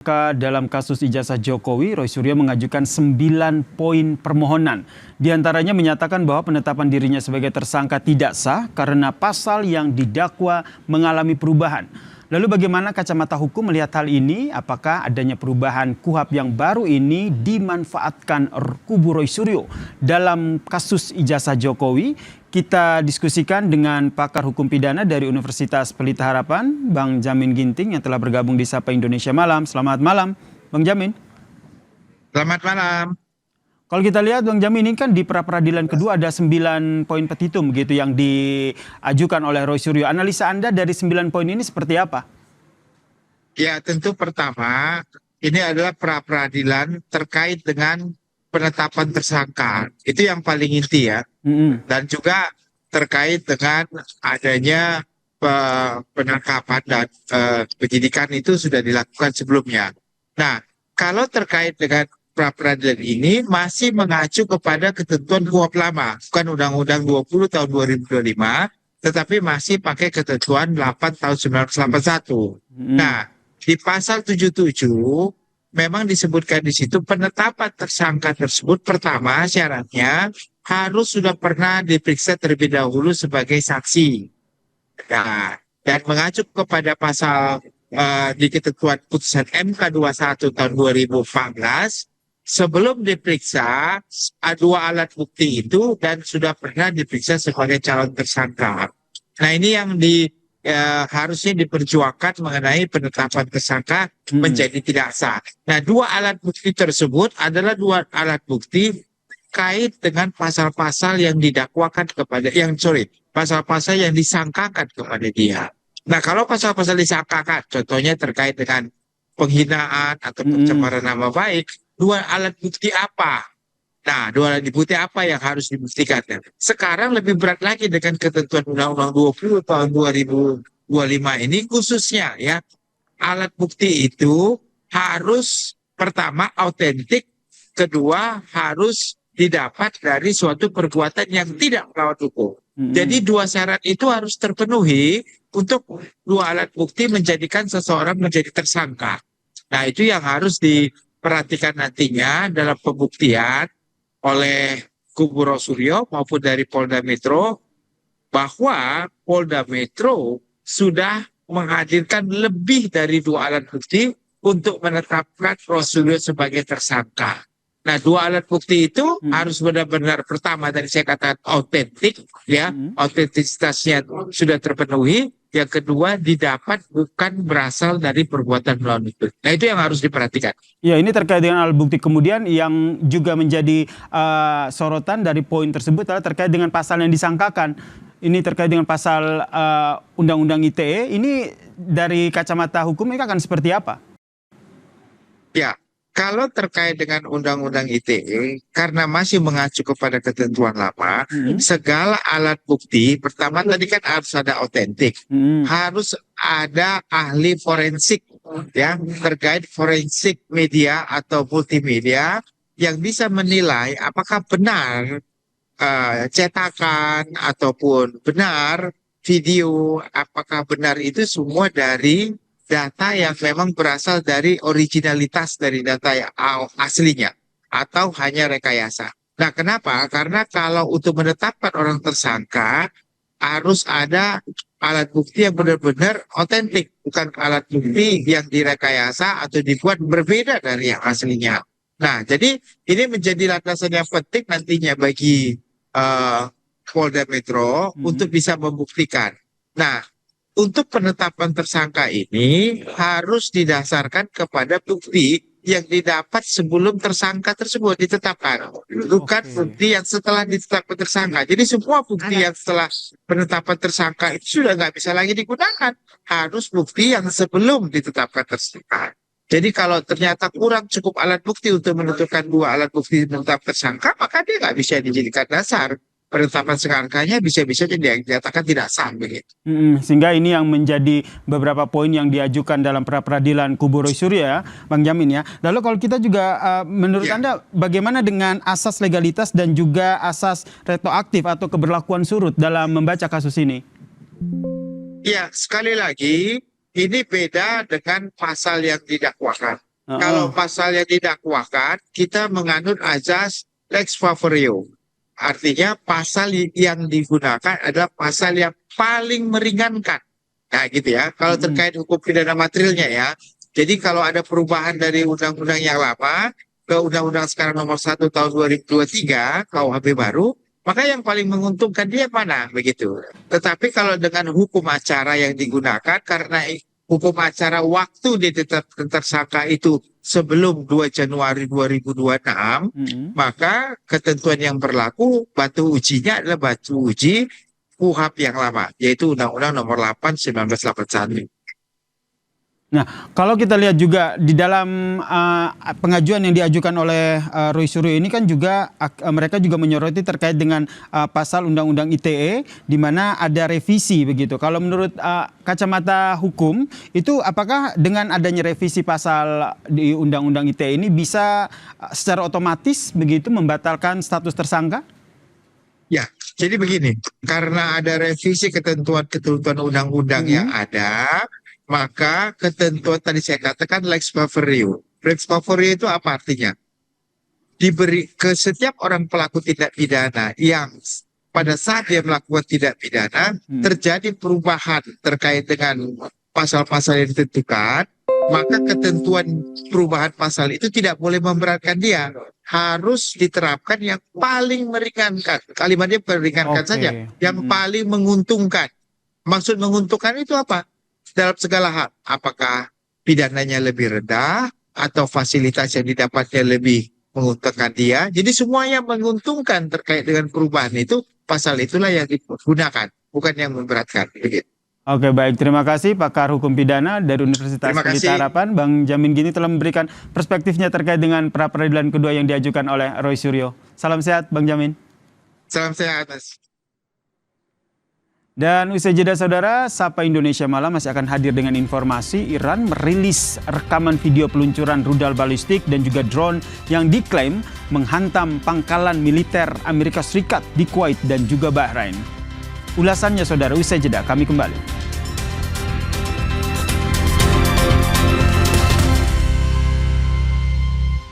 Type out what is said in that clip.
Dalam kasus ijazah Jokowi, Roy Suryo mengajukan 9 poin permohonan. Di antaranya menyatakan bahwa penetapan dirinya sebagai tersangka tidak sah karena pasal yang didakwa mengalami perubahan. Lalu bagaimana kacamata hukum melihat hal ini? Apakah adanya perubahan KUHP yang baru ini dimanfaatkan kubu Roy Suryo dalam kasus ijazah Jokowi? Kita diskusikan dengan pakar hukum pidana dari Universitas Pelita Harapan, Bang Jamin Ginting yang telah bergabung di Sapa Indonesia Malam. Selamat malam, Bang Jamin. Selamat malam. Kalau kita lihat Bang Jamin, ini kan di pra-peradilan kedua ada 9 poin petitum begitu yang diajukan oleh Roy Suryo. Analisa Anda dari 9 poin ini seperti apa? Ya, tentu pertama ini adalah pra-peradilan terkait dengan penetapan tersangka. Itu yang paling inti ya. Dan juga terkait dengan adanya penangkapan dan penyidikan itu sudah dilakukan sebelumnya. Nah, kalau terkait dengan pra-peradilan ini masih mengacu kepada ketentuan KUHP lama, bukan Undang-Undang 20 tahun 2025, tetapi masih pakai ketentuan 8 tahun 1981. Nah, di pasal 77 memang disebutkan di situ penetapan tersangka tersebut pertama syaratnya harus sudah pernah diperiksa terlebih dahulu sebagai saksi. Nah, dan mengacu kepada pasal di ketentuan putusan MK 21 tahun 2014, sebelum diperiksa dua alat bukti itu dan sudah pernah diperiksa sebagai calon tersangka. Nah, ini yang harusnya diperjuangkan mengenai penetapan tersangka menjadi tidak sah. Nah, dua alat bukti tersebut adalah dua alat bukti kait dengan pasal-pasal yang didakwakan kepada pasal-pasal yang disangkakan kepada dia. Nah, kalau pasal-pasal disangkakan, contohnya terkait dengan penghinaan atau pencemaran nama baik, dua alat bukti apa? Nah, dua alat bukti apa yang harus dibuktikan? Sekarang lebih berat lagi dengan ketentuan Undang-Undang 20 tahun 2025 ini khususnya ya. Alat bukti itu harus pertama autentik, kedua harus didapat dari suatu perbuatan yang tidak melawan hukum. Jadi dua syarat itu harus terpenuhi untuk dua alat bukti menjadikan seseorang menjadi tersangka. Nah, itu yang harus diperhatikan nantinya dalam pembuktian oleh kubu Roy Suryo maupun dari Polda Metro, bahwa Polda Metro sudah menghadirkan lebih dari dua alat bukti untuk menetapkan Roy Suryo sebagai tersangka. Nah, dua alat bukti itu harus benar-benar pertama tadi saya katakan autentik, ya, autentisitasnya sudah terpenuhi. Yang kedua didapat bukan berasal dari perbuatan melawan hukum. Nah, itu yang harus diperhatikan. Ya, ini terkait dengan alat bukti. Kemudian yang juga menjadi sorotan dari poin tersebut adalah terkait dengan pasal yang disangkakan. Ini terkait dengan pasal Undang-Undang ITE. Ini dari kacamata hukum ini akan seperti apa? Ya, kalau terkait dengan Undang-Undang ITE, karena masih mengacu kepada ketentuan lama, segala alat bukti, pertama tadi kan harus ada autentik, harus ada ahli forensik, ya, terkait forensik media atau multimedia yang bisa menilai apakah benar cetakan ataupun benar video, apakah benar itu semua dari data yang memang berasal dari originalitas dari data yang aslinya atau hanya rekayasa. Nah, kenapa? Karena kalau untuk menetapkan orang tersangka harus ada alat bukti yang benar-benar otentik, bukan alat bukti yang direkayasa atau dibuat berbeda dari yang aslinya. Nah, jadi ini menjadi landasan yang penting nantinya bagi Polda Metro untuk bisa membuktikan. Nah, untuk penetapan tersangka ini harus didasarkan kepada bukti yang didapat sebelum tersangka tersebut ditetapkan. Bukan bukti yang setelah ditetapkan tersangka. Jadi semua bukti yang setelah penetapan tersangka itu sudah nggak bisa lagi digunakan. Harus bukti yang sebelum ditetapkan tersangka. Jadi kalau ternyata kurang cukup alat bukti untuk menentukan dua alat bukti menetap tersangka, maka dia nggak bisa dijadikan dasar. Penetapan tersangkanya bisa-bisa dinyatakan tidak sah begitu. Sehingga ini yang menjadi beberapa poin yang diajukan dalam pra-peradilan kubu Roy Suryo ya, Bang Jamin ya. Lalu kalau kita juga menurut Anda bagaimana dengan asas legalitas dan juga asas retroaktif atau keberlakuan surut dalam membaca kasus ini? Ya, sekali lagi ini beda dengan pasal yang didakwakan. Kalau pasal yang didakwakan, kita menganut azas lex favorio. Artinya pasal yang digunakan adalah pasal yang paling meringankan. Nah gitu ya, kalau terkait hukum pidana materialnya ya. Jadi kalau ada perubahan dari undang-undang yang lama ke undang-undang sekarang nomor 1 tahun 2023, KUHP baru, maka yang paling menguntungkan dia mana? Begitu. Tetapi kalau dengan hukum acara yang digunakan, karena hukum acara waktu ditetapkan tersangka itu sebelum 2 Januari 2026, maka ketentuan yang berlaku batu ujinya adalah batu uji KUHP yang lama, yaitu Undang-Undang Nomor 8 1981. Nah, kalau kita lihat juga di dalam pengajuan yang diajukan oleh Roy Suryo ini kan juga mereka juga menyoroti terkait dengan pasal Undang-Undang ITE di mana ada revisi begitu. Kalau menurut kacamata hukum itu apakah dengan adanya revisi pasal di Undang-Undang ITE ini bisa secara otomatis begitu membatalkan status tersangka? Ya, jadi begini, karena ada revisi ketentuan-ketentuan undang-undang yang ada, maka ketentuan tadi saya katakan lex favorio. Lex favorio itu apa artinya? Diberi ke setiap orang pelaku tindak pidana yang pada saat dia melakukan tindak pidana terjadi perubahan terkait dengan pasal-pasal yang ditentukan, maka ketentuan perubahan pasal itu tidak boleh memberatkan dia. Harus diterapkan yang paling meringankan. Kalimatnya meringankan saja. Yang paling menguntungkan. Maksud menguntungkan itu apa? Dalam segala hal, apakah pidananya lebih rendah atau fasilitas yang didapatnya lebih menguntungkan dia. Jadi semuanya menguntungkan terkait dengan perubahan itu, pasal itulah yang digunakan, bukan yang memberatkan. Begitu. Oke, baik, terima kasih pakar hukum pidana dari Universitas Pelita Harapan, Bang Jamin Ginting telah memberikan perspektifnya terkait dengan pra peradilan kedua yang diajukan oleh Roy Suryo. Salam sehat, Bang Jamin. Salam sehat, Mas. Dan usai jeda saudara, Sapa Indonesia Malam masih akan hadir dengan informasi Iran merilis rekaman video peluncuran rudal balistik dan juga drone yang diklaim menghantam pangkalan militer Amerika Serikat di Kuwait dan juga Bahrain. Ulasannya saudara, usai jeda kami kembali.